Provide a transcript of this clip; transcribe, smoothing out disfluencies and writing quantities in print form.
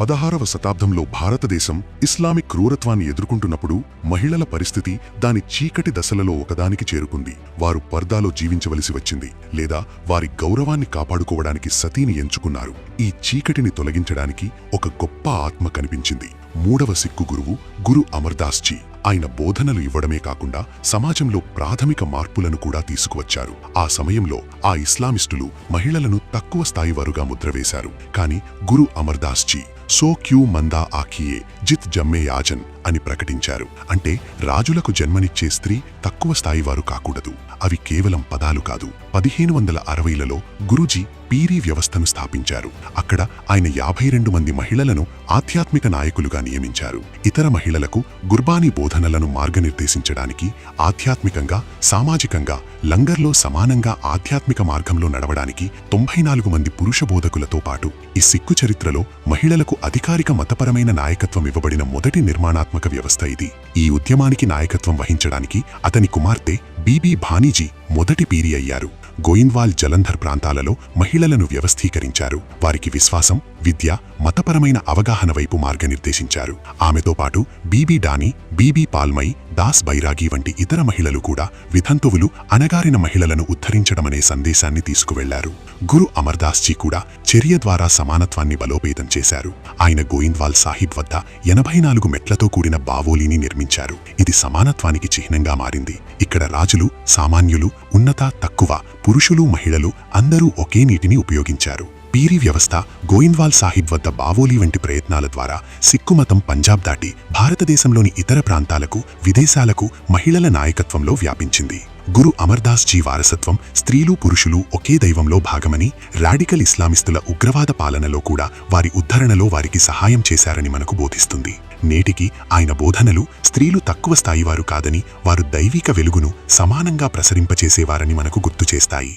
16వ శతాబ్దంలో భారతదేశం ఇస్లామిక్ క్రూరత్వాన్ని ఎదుర్కొంటున్నప్పుడు మహిళల పరిస్థితి దాని చీకటి దశలలో ఒకదానికి చేరుకుంది. వారు పర్దాలో జీవించవలసి వచ్చింది, లేదా వారి గౌరవాన్ని కాపాడుకోవడానికి సతీని ఎంచుకున్నారు. ఈ చీకటిని తొలగించడానికి ఒక గొప్ప ఆత్మ కనిపించింది. 3వ సిక్కు గురువు గురు అమర్దాస్ జీ. ఆయన బోధనలు ఇవ్వడమే కాకుండా సమాజంలో ప్రాథమిక మార్పులను కూడా తీసుకువచ్చారు. ఆ సమయంలో ఆ ఇస్లామిస్టులు మహిళలను తక్కువ స్థాయివారుగా ముద్రవేశారు. కాని గురు అమర్దాస్ జీ సో క్యూ మందా ఆఖియే జిత్ జమ్మే యాజన్ అని ప్రకటించారు. అంటే రాజులకు జన్మనిచ్చే స్త్రీ తక్కువ స్థాయివారు కాకూడదు. అవి కేవలం పదాలు కాదు. 1560లలో గురూజీ పీరీ వ్యవస్థను స్థాపించారు. అక్కడ ఆయన 52 మంది మహిళలను ఆధ్యాత్మిక నాయకులుగా నియమించారు. ఇతర మహిళలకు గుర్బానీ బోధనలను మార్గనిర్దేశించడానికి, ఆధ్యాత్మికంగా సామాజికంగా లంగర్లో సమానంగా ఆధ్యాత్మిక మార్గంలో నడవడానికి 94 మంది పురుష బోధకులతో పాటు ఈ సిక్కు చరిత్రలో మహిళలకు అధికారిక మతపరమైన నాయకత్వం ఇవ్వబడిన మొదటి నిర్మాణాత్మక వ్యవస్థ ఇది. ఈ ఉద్యమానికి నాయకత్వం వహించడానికి అతని కుమార్తె బీబీ భానీజీ మొదటి పీరి అయ్యారు. గోయింద్వాల్ జలంధర్ ప్రాంతాలలో మహిళలను వ్యవస్థీకరించారు. వారికి విశ్వాసం, విద్య, మతపరమైన అవగాహన వైపు మార్గనిర్దేశించారు. ఆమెతో పాటు బీబీ డానీ, బీబీ పాల్మై, దాస్ బైరాగి వంటి ఇతర మహిళలు కూడా వితంతువులు, అణగారిన మహిళలను ఉద్ధరించడమనే సందేశాన్ని తీసుకువెళ్లారు. గురు అమర్దాస్ జీ కూడా చర్య ద్వారా సమానత్వాన్ని బలోపేతం చేశారు. ఆయన గోయింద్వాల్ సాహిబ్ వద్ద 84 మెట్లతో కూడిన బావోలీని నిర్మించారు. ఇది సమానత్వానికి చిహ్నంగా మారింది. ఇక్కడ రాజులు, సామాన్యులు, ఉన్నత, తక్కువ, పురుషులు, మహిళలు అందరూ ఒకే నీటిని ఉపయోగించారు. పీరీ వ్యవస్థ, గోయింద్వాల్ సాహిబ్ వద్ద బావోలీ వంటి ప్రయత్నాల ద్వారా సిక్కు మతం పంజాబ్ దాటి భారతదేశంలోని ఇతర ప్రాంతాలకు, విదేశాలకు మహిళల నాయకత్వంలో వ్యాపించింది. గురు అమర్దాస్ జీ వారసత్వం స్త్రీలు, పురుషులు ఒకే దైవంలో భాగమని, రాడికల్ ఇస్లామిస్తుల ఉగ్రవాద పాలనలో కూడా వారి ఉద్ధరణలో వారికి సహాయం చేశారని మనకు బోధిస్తుంది. నేటికి ఆయన బోధనలు స్త్రీలు తక్కువ స్థాయివారు కాదని, వారు దైవిక వెలుగును సమానంగా ప్రసరింపచేసేవారని మనకు గుర్తుచేస్తాయి.